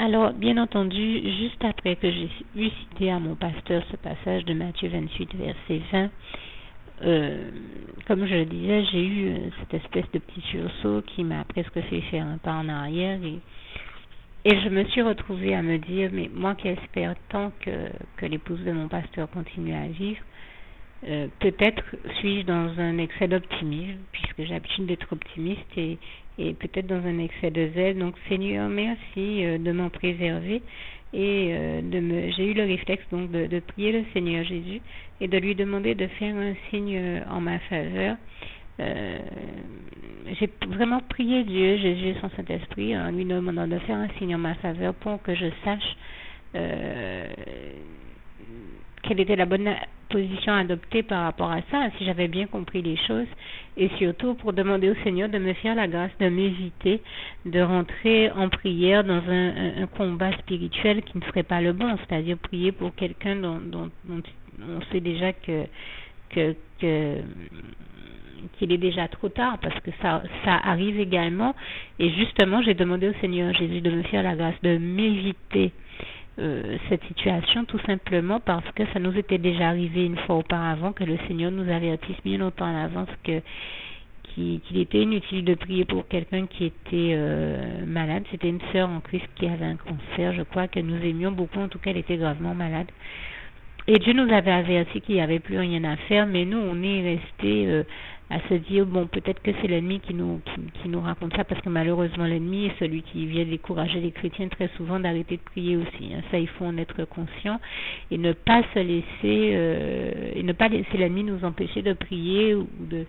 Alors, bien entendu, juste après que j'ai eu cité à mon pasteur ce passage de Matthieu 28, verset 20, comme je le disais, j'ai eu cette espèce de petit sursaut qui m'a presque fait faire un pas en arrière et je me suis retrouvée à me dire, mais moi qui espère tant que l'épouse de mon pasteur continue à vivre, peut-être suis-je dans un excès d'optimisme, puisque j'ai l'habitude d'être optimiste et peut-être dans un excès de zèle. Donc Seigneur, merci de m'en préserver et j'ai eu le réflexe donc de prier le Seigneur Jésus et de lui demander de faire un signe en ma faveur. J'ai vraiment prié Dieu, Jésus et son Saint-Esprit en lui demandant de faire un signe en ma faveur pour que je sache quelle était la bonne position adoptée par rapport à ça, si j'avais bien compris les choses, et surtout pour demander au Seigneur de me faire la grâce de m'éviter de rentrer en prière dans un combat spirituel qui ne serait pas le bon, c'est-à-dire prier pour quelqu'un dont on sait déjà qu'il est déjà trop tard, parce que ça arrive également, et justement j'ai demandé au Seigneur Jésus de me faire la grâce de m'éviter cette situation, tout simplement parce que ça nous était déjà arrivé une fois auparavant, que le Seigneur nous avertisse bien longtemps à l'avance qu'il était inutile de prier pour quelqu'un qui était malade. C'était une sœur en Christ qui avait un cancer, je crois, que nous aimions beaucoup, en tout cas elle était gravement malade. Et Dieu nous avait averti qu'il n'y avait plus rien à faire, mais nous, on est resté à se dire, bon, peut-être que c'est l'ennemi qui nous raconte ça, parce que malheureusement, l'ennemi est celui qui vient décourager les chrétiens très souvent d'arrêter de prier aussi. Ça, il faut en être conscient et ne pas se laisser, et ne pas laisser l'ennemi nous empêcher de prier ou de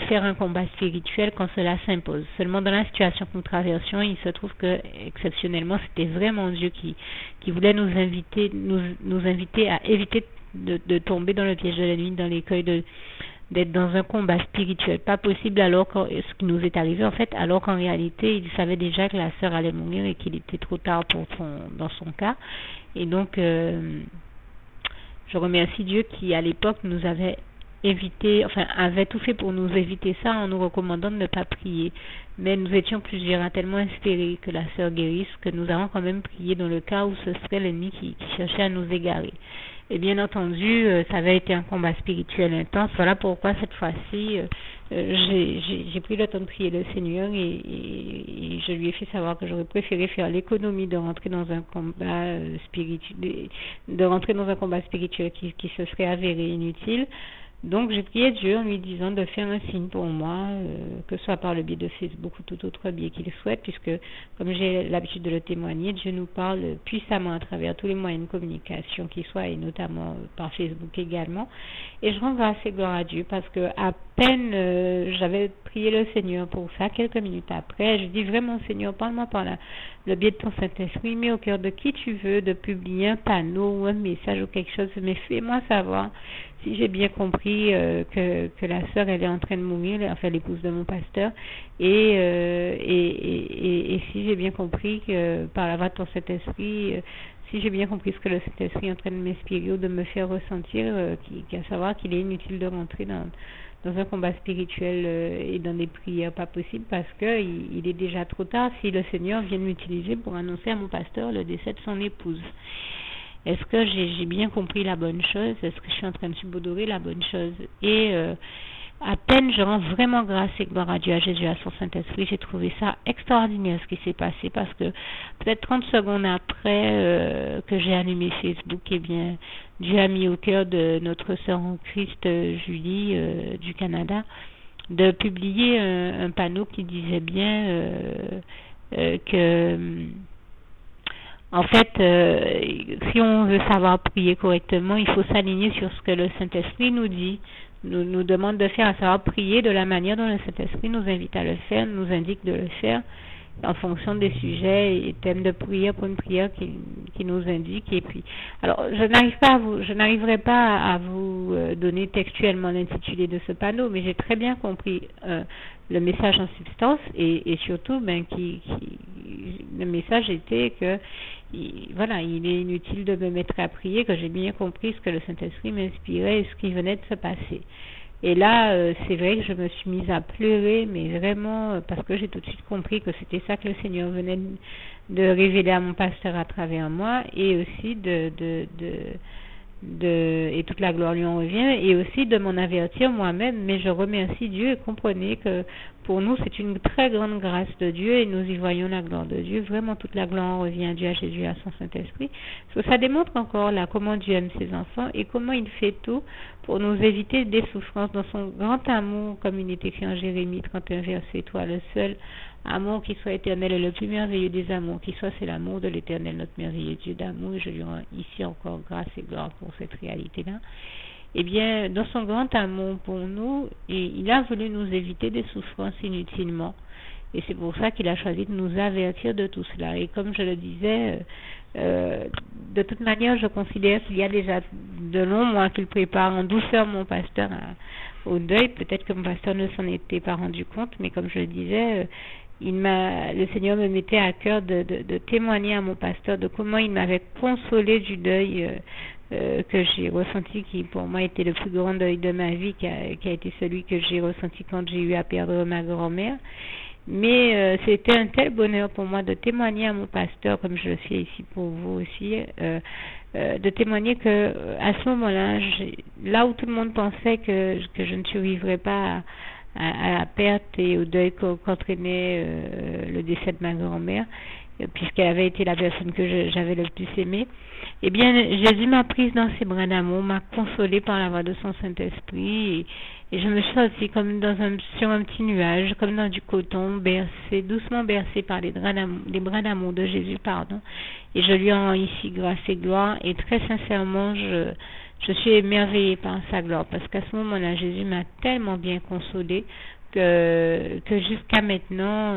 faire un combat spirituel quand cela s'impose. Seulement dans la situation que nous traversions, il se trouve que exceptionnellement c'était vraiment Dieu qui voulait nous inviter à éviter de tomber dans le piège de l'ennemi, dans l'écueil d'être dans un combat spirituel. Pas possible alors ce qui nous est arrivé en fait, alors qu'en réalité il savait déjà que la sœur allait mourir et qu'il était trop tard dans son cas. Et donc je remercie Dieu qui à l'époque nous avait avait tout fait pour nous éviter ça en nous recommandant de ne pas prier. Mais nous étions plusieurs à tellement espérer que la sœur guérisse que nous avons quand même prié dans le cas où ce serait l'ennemi qui cherchait à nous égarer. Et bien entendu, ça avait été un combat spirituel intense. Voilà pourquoi cette fois-ci, j'ai pris le temps de prier le Seigneur et je lui ai fait savoir que j'aurais préféré faire l'économie de rentrer dans un combat spirituel qui se serait avéré inutile. Donc j'ai prié Dieu en lui disant de faire un signe pour moi, que ce soit par le biais de Facebook ou tout autre biais qu'il souhaite, puisque comme j'ai l'habitude de le témoigner, Dieu nous parle puissamment à travers tous les moyens de communication qui soient, et notamment par Facebook également. Et je rends grâce et gloire à Dieu parce que à peine j'avais prié le Seigneur pour ça, quelques minutes après, je dis vraiment Seigneur, parle-moi par le biais de ton Saint-Esprit, mets au cœur de qui tu veux de publier un panneau ou un message ou quelque chose, mais fais-moi savoir si j'ai bien compris que la sœur elle est en train de mourir, enfin l'épouse de mon pasteur, et si j'ai bien compris que par la voix de ton Saint-Esprit, si j'ai bien compris ce que le Saint-Esprit est en train de m'inspirer ou de me faire ressentir, à savoir qu'il est inutile de rentrer dans un combat spirituel et dans des prières pas possibles parce que il est déjà trop tard si le Seigneur vient m'utiliser pour annoncer à mon pasteur le décès de son épouse. Est-ce que j'ai bien compris la bonne chose? Est-ce que je suis en train de subodorer la bonne chose? Et à peine je rends vraiment grâce et gloire à Dieu, à Jésus, à son Saint-Esprit, j'ai trouvé ça extraordinaire ce qui s'est passé parce que peut-être 30 secondes après que j'ai allumé Facebook, eh bien, Dieu a mis au cœur de notre sœur en Christ, Julie, du Canada, de publier un panneau qui disait bien que en fait, si on veut savoir prier correctement, il faut s'aligner sur ce que le Saint-Esprit nous dit, nous demande de faire, à savoir prier de la manière dont le Saint-Esprit nous invite à le faire, nous indique de le faire en fonction des sujets et thèmes de prière pour une prière qui nous indique. Et puis, alors, je n'arriverai pas à vous donner textuellement l'intitulé de ce panneau, mais j'ai très bien compris le message en substance et surtout, le message était que voilà, il est inutile de me mettre à prier, que j'ai bien compris ce que le Saint-Esprit m'inspirait et ce qui venait de se passer. Et là, c'est vrai que je me suis mise à pleurer, mais vraiment, parce que j'ai tout de suite compris que c'était ça que le Seigneur venait révéler à mon pasteur à travers moi, et aussi et toute la gloire lui en revient, et aussi de m'en avertir moi-même. Mais je remercie Dieu, et comprenez que pour nous c'est une très grande grâce de Dieu, et nous y voyons la gloire de Dieu. Vraiment toute la gloire en revient à Dieu, à Jésus, à son Saint-Esprit. Ça démontre encore là comment Dieu aime ses enfants et comment il fait tout pour nous éviter des souffrances dans son grand amour, comme il est écrit en Jérémie 31 verset 3. Le seul amour qui soit éternel et le plus merveilleux des amours qui soit, c'est l'amour de l'Éternel, notre merveilleux Dieu d'amour. Et je lui rends ici encore grâce et gloire pour cette réalité-là. Eh bien, dans son grand amour pour nous, il a voulu nous éviter des souffrances inutilement. Et c'est pour ça qu'il a choisi de nous avertir de tout cela. Et comme je le disais, de toute manière, je considère qu'il y a déjà de longs mois qu'il prépare en douceur mon pasteur au deuil. Peut-être que mon pasteur ne s'en était pas rendu compte, mais comme je le disais, le Seigneur me mettait à cœur de témoigner à mon pasteur de comment il m'avait consolé du deuil que j'ai ressenti, qui pour moi était le plus grand deuil de ma vie, qui a été celui que j'ai ressenti quand j'ai eu à perdre ma grand-mère. Mais c'était un tel bonheur pour moi de témoigner à mon pasteur, comme je le fais ici pour vous aussi, de témoigner que à ce moment-là, là où tout le monde pensait que je ne survivrais pas à la perte et au deuil qu'entraînait le décès de ma grand-mère, puisqu'elle avait été la personne que j'avais le plus aimée, eh bien, Jésus m'a prise dans ses bras d'amour, m'a consolée par la voix de son Saint-Esprit, et je me suis sentie comme sur un petit nuage, comme dans du coton, doucement bercée par les bras d'amour de Jésus, et je lui rends ici grâce et gloire, et très sincèrement, je suis émerveillée par sa gloire, parce qu'à ce moment-là, Jésus m'a tellement bien consolée que jusqu'à maintenant,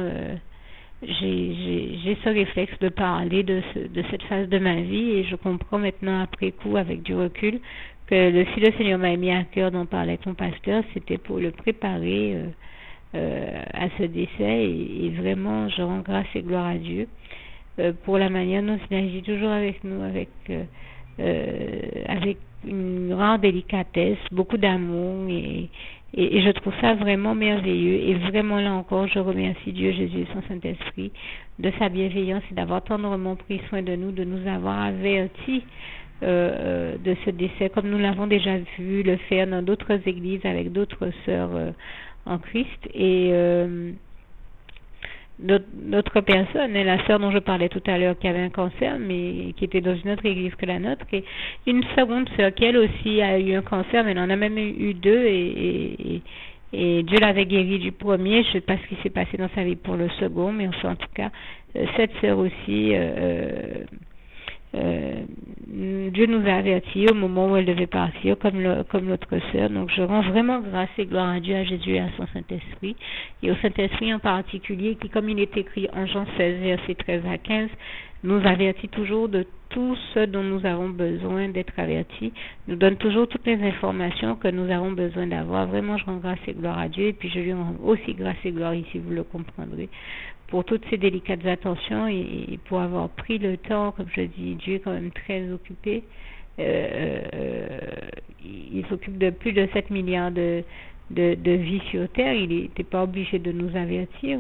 j'ai ce réflexe de parler de cette phase de ma vie, et je comprends maintenant après coup, avec du recul, que si le Seigneur m'a mis à cœur d'en parler avec mon pasteur, c'était pour le préparer à ce décès, et vraiment, je rends grâce et gloire à Dieu pour la manière dont il agit toujours avec nous, avec une rare délicatesse, beaucoup d'amour, et je trouve ça vraiment merveilleux. Et vraiment, là encore, je remercie Dieu, Jésus et son Saint-Esprit de sa bienveillance et d'avoir tendrement pris soin de nous avoir avertis de ce décès, comme nous l'avons déjà vu le faire dans d'autres églises avec d'autres sœurs en Christ. Et notre personne, la sœur dont je parlais tout à l'heure qui avait un cancer, mais qui était dans une autre église que la nôtre, et une seconde sœur qui elle aussi a eu un cancer, mais elle en a même eu deux, et Dieu l'avait guéri du premier. Je ne sais pas ce qui s'est passé dans sa vie pour le second, mais enfin, en tout cas, cette sœur aussi, Dieu nous a avertis au moment où elle devait partir, comme l'autre sœur. Donc je rends vraiment grâce et gloire à Dieu, à Jésus et à son Saint-Esprit, et au Saint-Esprit en particulier, qui, comme il est écrit en Jean 16 versets 13 à 15, nous avertit toujours de tout ce dont nous avons besoin d'être avertis, nous donne toujours toutes les informations que nous avons besoin d'avoir. Vraiment, je rends grâce et gloire à Dieu, et puis je lui rends aussi grâce et gloire ici, vous le comprendrez, pour toutes ces délicates attentions, et pour avoir pris le temps. Comme je dis, Dieu est quand même très occupé. Il s'occupe de plus de 7 milliards de vies sur Terre. Il n'était pas obligé de nous avertir.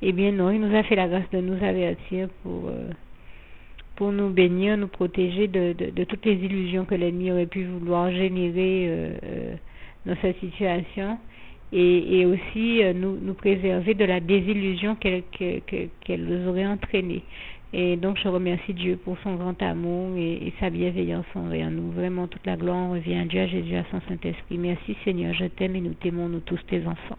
Eh bien non, il nous a fait la grâce de nous avertir pour nous bénir, nous protéger de toutes les illusions que l'ennemi aurait pu vouloir générer dans cette situation. Et aussi nous préserver de la désillusion qu'elle aurait entraînée. Et donc je remercie Dieu pour son grand amour et sa bienveillance envers nous. Vraiment, toute la gloire revient à Dieu, à Jésus, à son Saint-Esprit. Merci Seigneur, je t'aime et nous t'aimons, nous tous tes enfants.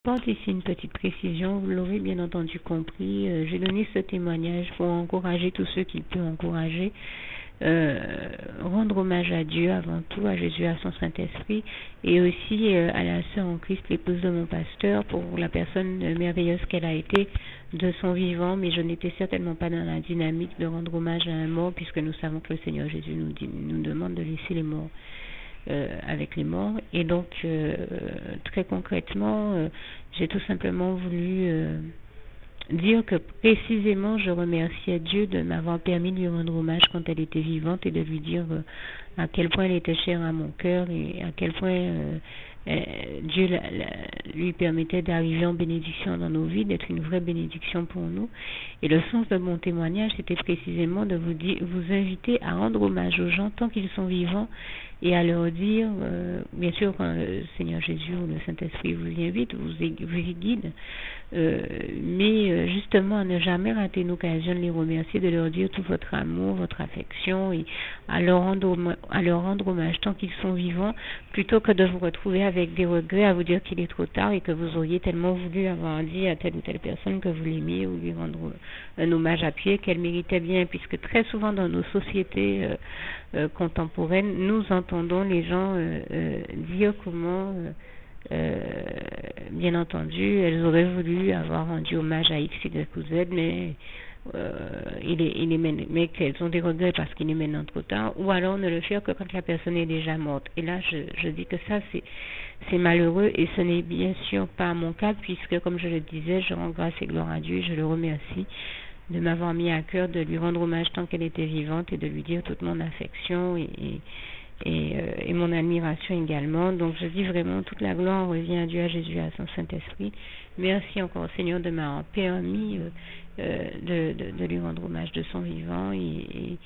Je porte ici une petite précision, vous l'aurez bien entendu compris. J'ai donné ce témoignage pour encourager tous ceux qui peuvent encourager. Rendre hommage à Dieu avant tout, à Jésus, à son Saint-Esprit, et aussi à la sœur en Christ, l'épouse de mon pasteur, pour la personne merveilleuse qu'elle a été de son vivant. Mais je n'étais certainement pas dans la dynamique de rendre hommage à un mort, puisque nous savons que le Seigneur Jésus nous demande de laisser les morts avec les morts. Et donc très concrètement, j'ai tout simplement voulu dire que précisément je remerciais Dieu de m'avoir permis de lui rendre hommage quand elle était vivante, et de lui dire à quel point elle était chère à mon cœur, et à quel point Dieu lui permettait d'arriver en bénédiction dans nos vies, d'être une vraie bénédiction pour nous. Et le sens de mon témoignage, c'était précisément de vous inviter à rendre hommage aux gens tant qu'ils sont vivants et à leur dire, bien sûr, quand le Seigneur Jésus ou le Saint-Esprit vous y invite, vous y guide, mais justement à ne jamais rater une occasion de les remercier, de leur dire tout votre amour, votre affection, et à leur rendre hommage tant qu'ils sont vivants, plutôt que de vous retrouver avec des regrets, à vous dire qu'il est trop tard et que vous auriez tellement voulu avoir dit à telle ou telle personne que vous l'aimiez ou lui rendre un hommage appuyé qu'elle méritait bien, puisque très souvent dans nos sociétés contemporaines, nous entendons les gens dire comment bien entendu elles auraient voulu avoir rendu hommage à X, Y ou Z, mais mais qu'elles ont des regrets parce qu'il est maintenant trop tard, ou alors ne le faire que quand la personne est déjà morte. Et là je dis que ça c'est malheureux, et ce n'est bien sûr pas mon cas, puisque comme je le disais, je rends grâce et gloire à Dieu, je le remercie de m'avoir mis à cœur de lui rendre hommage tant qu'elle était vivante et de lui dire toute mon affection et mon admiration également. Donc je dis vraiment toute la gloire revient à Dieu, à Jésus, à son Saint-Esprit. Merci encore Seigneur de m'avoir permis de lui rendre hommage de son vivant et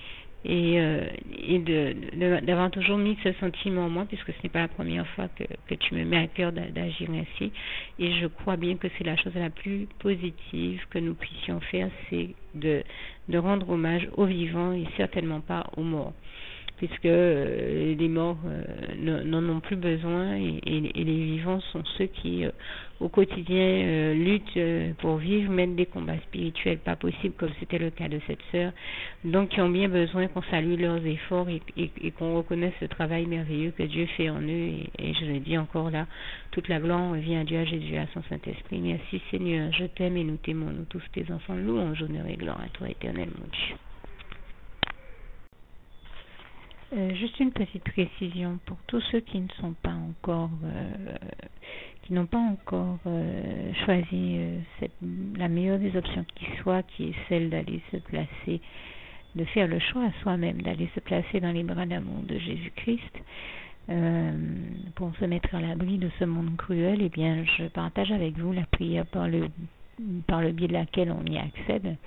d'avoir toujours mis ce sentiment en moi, puisque ce n'est pas la première fois que tu me mets à cœur d'agir ainsi, et je crois bien que c'est la chose la plus positive que nous puissions faire, c'est de rendre hommage aux vivants et certainement pas aux morts, puisque les morts n'en ont plus besoin, et les vivants sont ceux qui au quotidien luttent pour vivre, mènent des combats spirituels pas possibles, comme c'était le cas de cette sœur, donc qui ont bien besoin qu'on salue leurs efforts et qu'on reconnaisse le travail merveilleux que Dieu fait en eux, et je le dis encore là, toute la gloire revient à Dieu, à Jésus, à son Saint-Esprit. Merci Seigneur, je t'aime et nous t'aimons, nous tous tes enfants, louange, honneur et gloire à toi éternel mon Dieu. Juste une petite précision pour tous ceux qui ne sont pas encore, qui n'ont pas encore choisi la meilleure des options qui soit, qui est celle d'aller se placer, de faire le choix à soi-même, d'aller se placer dans les bras d'amour de Jésus-Christ, pour se mettre à l'abri de ce monde cruel. Eh bien, je partage avec vous la prière par le biais de laquelle on y accède.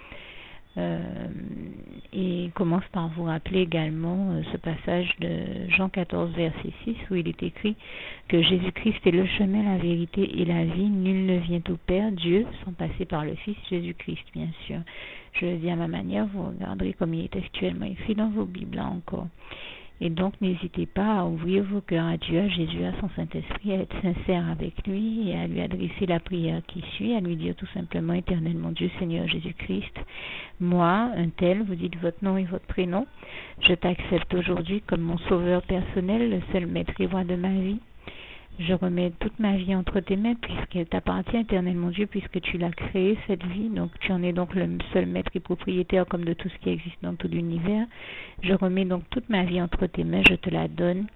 Et commence par vous rappeler également ce passage de Jean 14 verset 6 où il est écrit que Jésus-Christ est le chemin, la vérité et la vie, nul ne vient au Père, Dieu, sans passer par le Fils Jésus-Christ, bien sûr. Je le dis à ma manière, vous regarderez comme il est actuellement écrit dans vos Bibles là encore. Et donc, n'hésitez pas à ouvrir vos cœurs à Dieu, à Jésus, à son Saint-Esprit, à être sincère avec lui et à lui adresser la prière qui suit, à lui dire tout simplement, éternellement Dieu, Seigneur Jésus-Christ, moi, un tel, vous dites votre nom et votre prénom, je t'accepte aujourd'hui comme mon sauveur personnel, le seul maître et roi de ma vie. Je remets toute ma vie entre tes mains puisqu'elle t'appartient, éternellement Dieu, puisque tu l'as créée, cette vie. Donc tu en es donc le seul maître et propriétaire comme de tout ce qui existe dans tout l'univers. Je remets donc toute ma vie entre tes mains, je te la donne.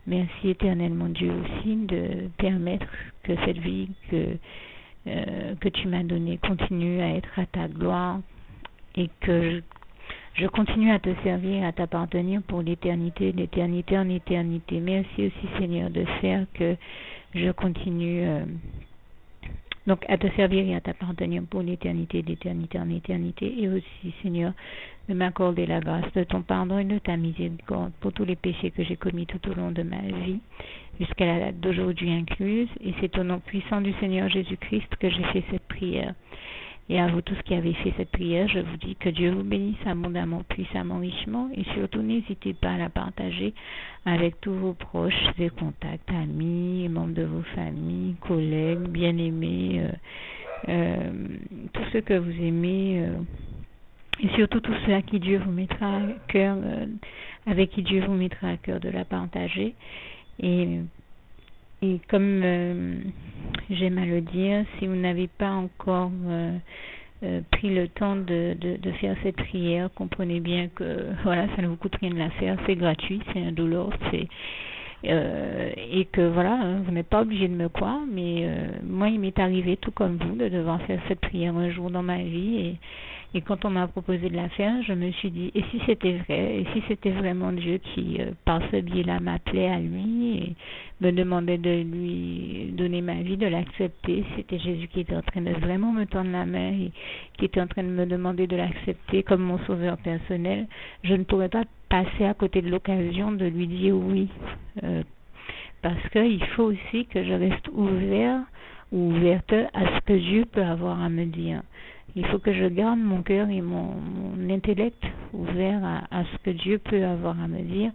Merci éternellement Dieu aussi de permettre que cette vie que tu m'as donnée continue à être à ta gloire et que je continue à te servir, à t'appartenir pour l'éternité, d'éternité en éternité. Merci aussi Seigneur de faire que je continue donc à te servir et à t'appartenir pour l'éternité, d'éternité en éternité. Et aussi Seigneur de m'accorder la grâce de ton pardon et de ta miséricorde pour tous les péchés que j'ai commis tout au long de ma vie, jusqu'à la date d'aujourd'hui incluse. Et c'est au nom puissant du Seigneur Jésus-Christ que j'ai fait cette prière. Et à vous tous qui avez fait cette prière, je vous dis que Dieu vous bénisse abondamment, puissamment, richement, et surtout n'hésitez pas à la partager avec tous vos proches et contacts, amis, membres de vos familles, collègues, bien-aimés, tous ceux que vous aimez, et surtout tous ceux à qui Dieu vous mettra à cœur, avec qui Dieu vous mettra à cœur de la partager. Et comme j'aime à le dire, si vous n'avez pas encore pris le temps de faire cette prière, comprenez bien que voilà, ça ne vous coûte rien de la faire, c'est gratuit, c'est indolore, et que voilà, vous n'êtes pas obligé de me croire, mais moi il m'est arrivé tout comme vous de devoir faire cette prière un jour dans ma vie, Et quand on m'a proposé de la faire, je me suis dit, et si c'était vrai, et si c'était vraiment Dieu qui, par ce biais-là, m'appelait à lui et me demandait de lui donner ma vie, de l'accepter, c'était Jésus qui était en train de vraiment me tendre la main et qui était en train de me demander de l'accepter comme mon sauveur personnel, je ne pourrais pas passer à côté de l'occasion de lui dire oui. Parce qu'il faut aussi que je reste ouvert ou ouverte à ce que Dieu peut avoir à me dire. Il faut que je garde mon cœur et mon intellect ouvert à ce que Dieu peut avoir à me dire.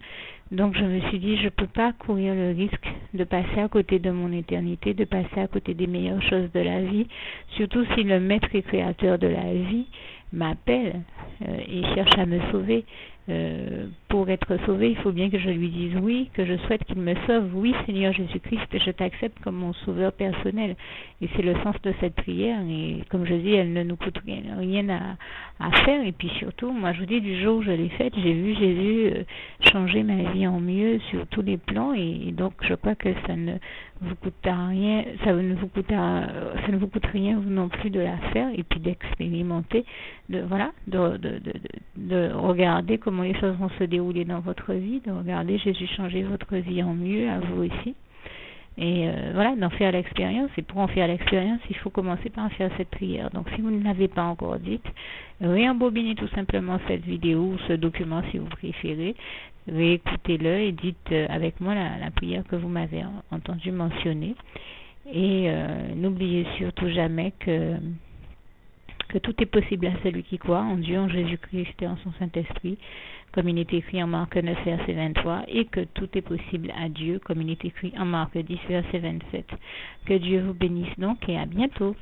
Donc je me suis dit, je ne peux pas courir le risque de passer à côté de mon éternité, de passer à côté des meilleures choses de la vie, surtout si le maître et créateur de la vie m'appelle et cherche à me sauver. Pour être sauvé, il faut bien que je lui dise oui, que je souhaite qu'il me sauve. Oui, Seigneur Jésus-Christ, je t'accepte comme mon sauveur personnel. Et c'est le sens de cette prière. Et comme je dis, elle ne nous coûte rien à faire. Et puis surtout, moi je vous dis, du jour où je l'ai faite, j'ai vu Jésus changer ma vie en mieux sur tous les plans. Et donc je crois que ça ne vous coûte rien, ça ne vous coûte rien vous non plus de la faire et puis d'expérimenter, de regarder comment les choses vont se dérouler dans votre vie, de regarder Jésus changer votre vie en mieux, à vous aussi. Et d'en faire l'expérience. Et pour en faire l'expérience, il faut commencer par faire cette prière. Donc si vous ne l'avez pas encore dite, réembobinez tout simplement cette vidéo ou ce document si vous préférez, réécoutez-le et dites avec moi la prière que vous m'avez entendu mentionner. Et n'oubliez surtout jamais que tout est possible à celui qui croit en Dieu, en Jésus-Christ et en son Saint-Esprit, comme il est écrit en Marc 9, verset 23, et que tout est possible à Dieu, comme il est écrit en Marc 10, verset 27. Que Dieu vous bénisse donc et à bientôt.